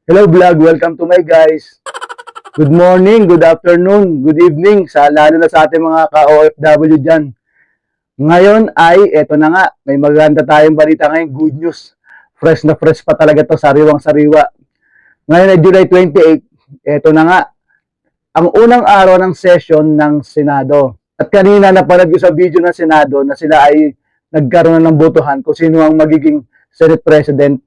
Hello vlog, welcome to my guys. Good morning, good afternoon, good evening, lalo na sa ating mga ka-OFW dyan. Ngayon ay, eto na nga, may maganda tayong balita ngayon, good news. Fresh na fresh pa talaga to, sariwang-sariwa. Ngayon ay July 28, eto na nga, ang unang araw ng session ng Senado. At kanina napanood ko sa video ng Senado na sila ay nagkaroon ng botohan kung sino ang magiging Senate President,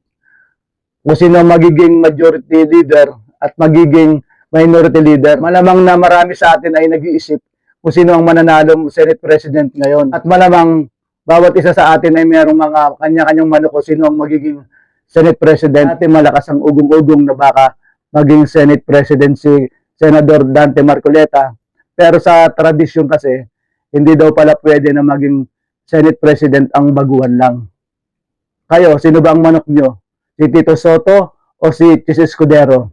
kung sino ang magiging majority leader at magiging minority leader. Malamang na marami sa atin ay nag-iisip kung sino ang mananalong Senate President ngayon. At malamang bawat isa sa atin ay mayroong mga kanya-kanyang manok kung sino ang magiging Senate President. At malakas ang ugong-ugong na baka maging Senate President si Senador Dante Marcoleta. Pero sa tradisyon kasi, hindi daw pala pwede na maging Senate President ang baguhan lang. Kayo, sino ba ang manok nyo? Si Tito Soto o si Chis Escudero?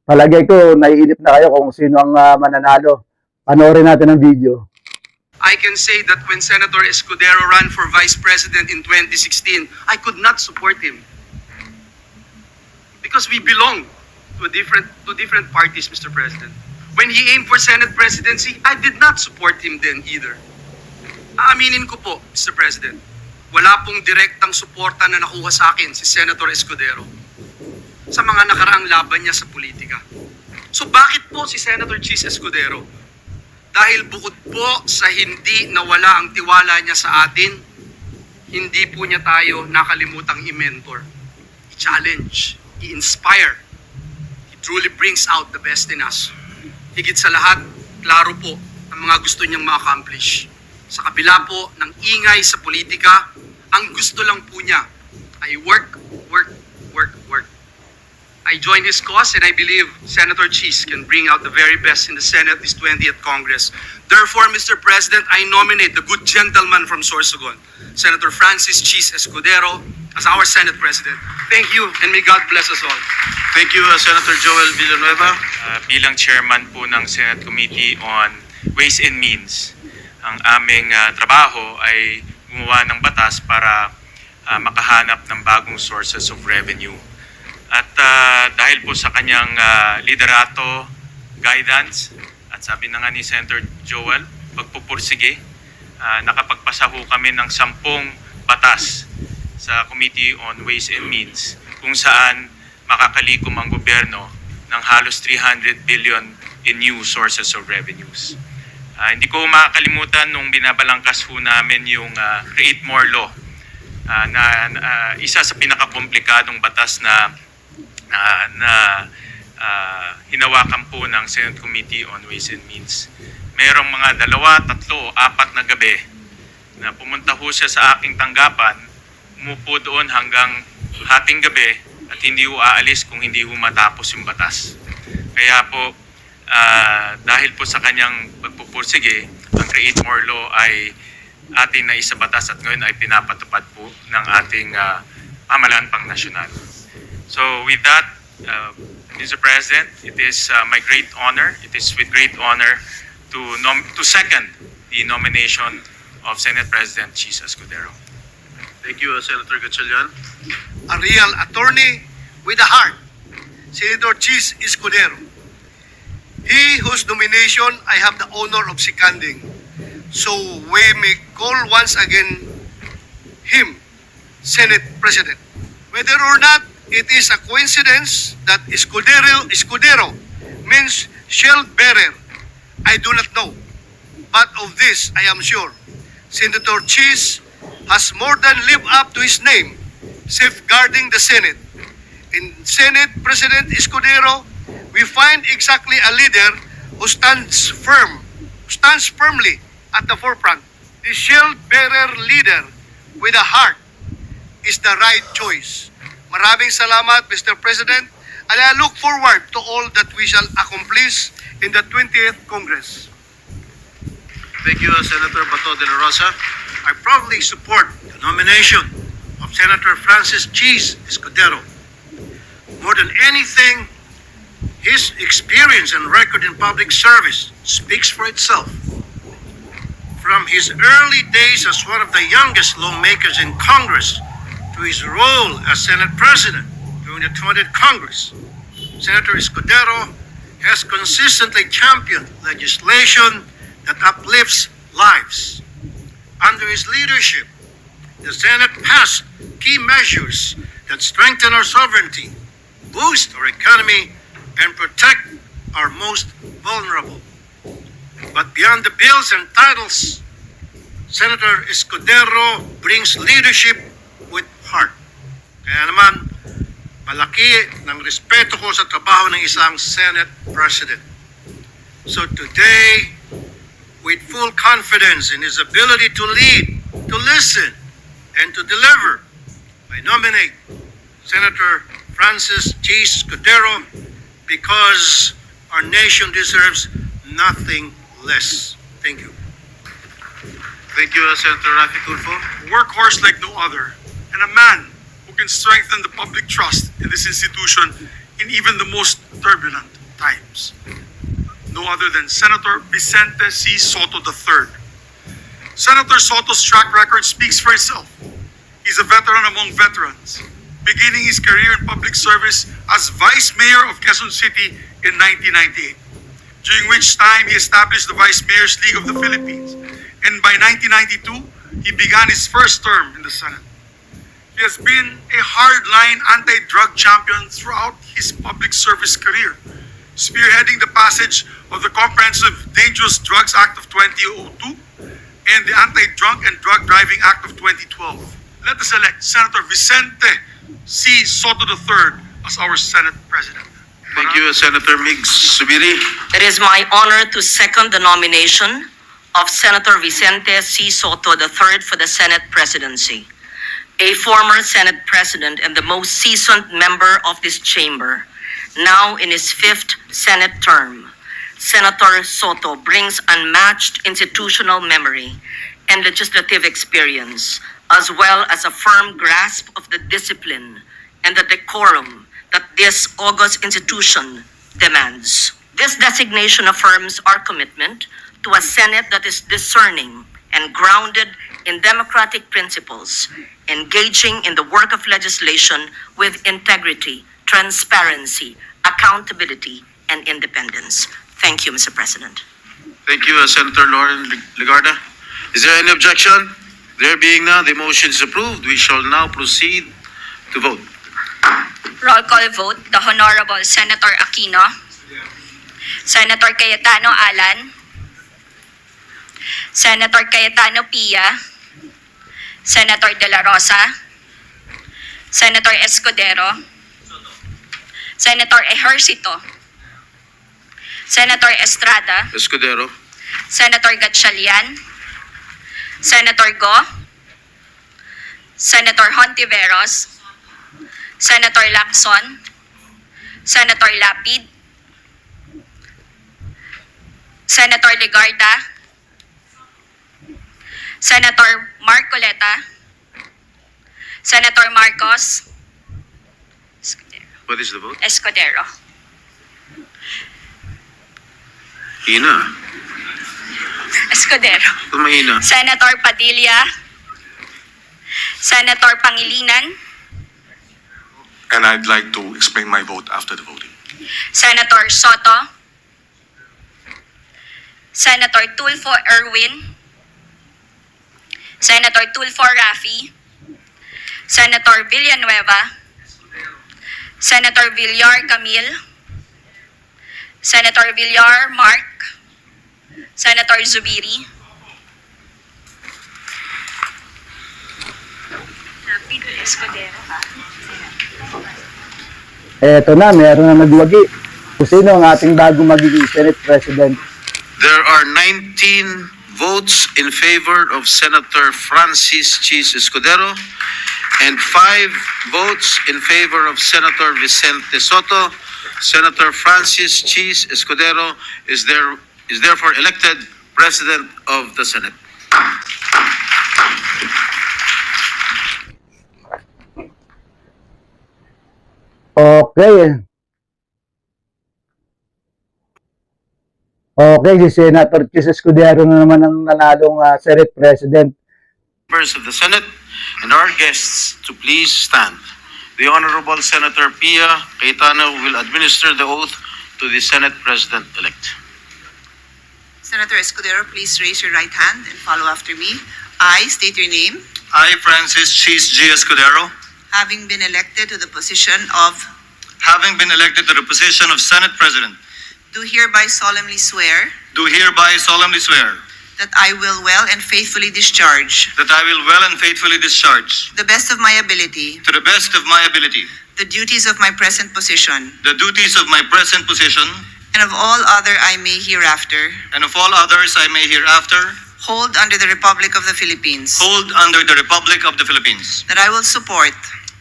Palagay ko, naiinip na kayo kung sino ang mananalo. Panoorin natin ang video. I can say that when Senator Escudero ran for Vice President in 2016, I could not support him. Because we belong to different parties, Mr. President. When he aimed for Senate presidency, I did not support him then either. Aaminin ko po, Mr. President, wala pong direktang suporta na nakuha sa akin si Senator Escudero sa mga nakaraang laban niya sa politika. So bakit po si Senator Chis Escudero? Dahil bukod po sa hindi nawala ang tiwala niya sa atin, hindi po niya tayo nakalimutang i-mentor, i-challenge, i-inspire. He truly brings out the best in us. Higit sa lahat, klaro po ang mga gusto niyang ma-accomplish. Sa kabila po ng ingay sa politika, ang gusto lang po niya ay work. I join his cause and I believe Senator Chis can bring out the very best in the Senate this 20th Congress. Therefore, Mr. President, I nominate the good gentleman from Sorsogon, Senator Francis Chis Escudero, as our Senate President. Thank you and may God bless us all. Thank you, Senator Joel Villanueva. Bilang chairman po ng Senate Committee on Ways and Means, ang aming trabaho ay gumawa ng batas para makahanap ng bagong sources of revenue. At dahil po sa kanyang liderato, guidance, at sabi na nga ni Senator Joel, pagpupursige, nakapagpasa ho kami ng 10 batas sa Committee on Ways and Means kung saan makakalikom ang gobyerno ng halos 300 billion in new sources of revenues. Hindi ko makakalimutan nung binabalangkas ho namin yung Create More Law na isa sa pinakakomplikadong batas na hinawakan po ng Senate Committee on Ways and Means. Merong mga 2, 3, 4 na gabi na pumunta ho siya sa aking tanggapan, umupo doon hanggang hating gabi at hindi ho aalis kung hindi ho matapos yung batas. Kaya po, dahil po sa kanyang pagpupursige, ang Create More Law ay ating naisabatas at ngayon ay pinapatupad po ng ating pamahalaan pang nasyonal. So with that, Mr. President, it is my great honor, it is with great honor to second the nomination of Senate President Chis Escudero. Thank you, Senator Gatchalian. A real attorney with a heart, Senator Chis Escudero. He whose nomination I have the honor of seconding. So we may call once again him Senate President. Whether or not it is a coincidence that Escudero means shield bearer, I do not know. But of this I am sure. Senator Chis has more than lived up to his name, safeguarding the Senate. In Senate President Escudero, we find exactly a leader who stands firmly at the forefront. The shield-bearer leader with a heart is the right choice. Maraming salamat, Mr. President, and I look forward to all that we shall accomplish in the 20th Congress. Thank you, Senator Bato de la Rosa. I proudly support the nomination of Senator Francis Chis Escudero. More than anything, his experience and record in public service speaks for itself. From his early days as one of the youngest lawmakers in Congress to his role as Senate President, to during the 20th Congress, Senator Escudero has consistently championed legislation that uplifts lives. Under his leadership, the Senate passed key measures that strengthen our sovereignty, boost our economy, and protect our most vulnerable. But beyond the bills and titles, Senator Escudero brings leadership with heart. Kaya naman, malaki ng respeto ko sa trabaho ng isang Senate President. So today, with full confidence in his ability to lead, to listen, and to deliver, I nominate Senator Francis G. Escudero because our nation deserves nothing less. Thank you. Thank you, Senator Rafi Tulfo. Workhorse like no other, and a man who can strengthen the public trust in this institution in even the most turbulent times. No other than Senator Vicente C. Soto III. Senator Soto's track record speaks for itself. He's a veteran among veterans, beginning his career in public service as Vice Mayor of Quezon City in 1998, during which time he established the Vice Mayor's League of the Philippines, and by 1992, he began his first term in the Senate. He has been a hardline anti-drug champion throughout his public service career, spearheading the passage of the Comprehensive Dangerous Drugs Act of 2002 and the Anti-Drunk and Drug Driving Act of 2012. Let us elect Senator Vicente C. Soto III as our Senate President. Thank you, Senator Migs Subiri. It is my honor to second the nomination of Senator Vicente C. Soto III for the Senate presidency. A former Senate President and the most seasoned member of this chamber, now in his 5th Senate term, Senator Soto brings unmatched institutional memory and legislative experience, as well as a firm grasp of the discipline and the decorum that this august institution demands. This designation affirms our commitment to a Senate that is discerning and grounded in democratic principles, engaging in the work of legislation with integrity, transparency, accountability, and independence. Thank you, Mr. President. Thank you, Senator Lauren Legarda. Is there any objection? There being none, the motion is approved. We shall now proceed to vote. Roll call vote, the Honorable Senator Aquino, Senator Cayetano Alan, Senator Cayetano Pia, Senator De La Rosa, Senator Escudero, Senator Ejercito, Senator Estrada, Escudero. Senator Gatchalian, Senator Go, Senator Hontiveros, Senator Lacson, Senator Lapid, Senator Legarda, Senator Marcoleta, Senator Marcos, What is the vote? Escudero. Hina. Escudero. Ito mahina. Senator Padilla, Senator Pangilinan, And I'd like to explain my vote after the voting. Senator Soto, Senator Tulfo Erwin, Senator Tulfo Rafi, Senator Villanueva, Senator Villar Camille, Senator Villar Mark, Senator Zubiri, Escudero. Eto na, meron na nagwagi. Kung sino ang ating bagong magiging Senate President. There are 19 votes in favor of Senator Francis Cheese Escudero and 5 votes in favor of Senator Vicente Soto. Senator Francis Cheese Escudero is therefore elected President of the Senate. Okay. Okay, si Senator Chis Escudero na naman ang nanalong Senate President. Members of the Senate and our guests to please stand The Honorable Senator Pia Cayetano will administer the oath to the Senate President-elect. Senator Escudero, please raise your right hand and follow after me. I state your name, I, Francis Cheese G. Escudero, having been elected to the position of, having been elected to the position of Senate President, do hereby solemnly swear do hereby solemnly swear that I will well and faithfully discharge, that I will well and faithfully discharge, to the best of my ability, to the best of my ability, the duties of my present position, the duties of my present position, and of all other I may hereafter and of all others I may hereafter hold under the Republic of the Philippines, hold under the Republic of the Philippines, that I will support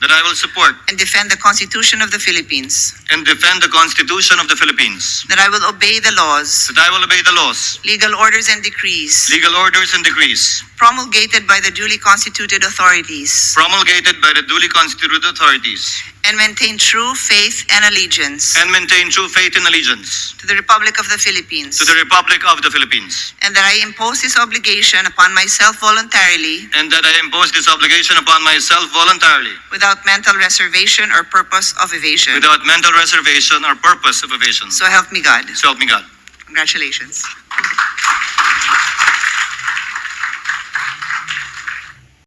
that I will support and defend the Constitution of the Philippines, and defend the Constitution of the Philippines, that I will obey the laws, that I will obey the laws, legal orders and decrees legal orders and decrees promulgated by the duly constituted authorities, promulgated by the duly constituted authorities, and maintain true faith and allegiance and maintain true faith and allegiance to the Republic of the Philippines, to the Republic of the Philippines, and that I impose this obligation upon myself voluntarily and that I impose this obligation upon myself voluntarily, without mental reservation or purpose of evasion. without mental reservation or purpose of evasion. So help me God. So help me God. Congratulations.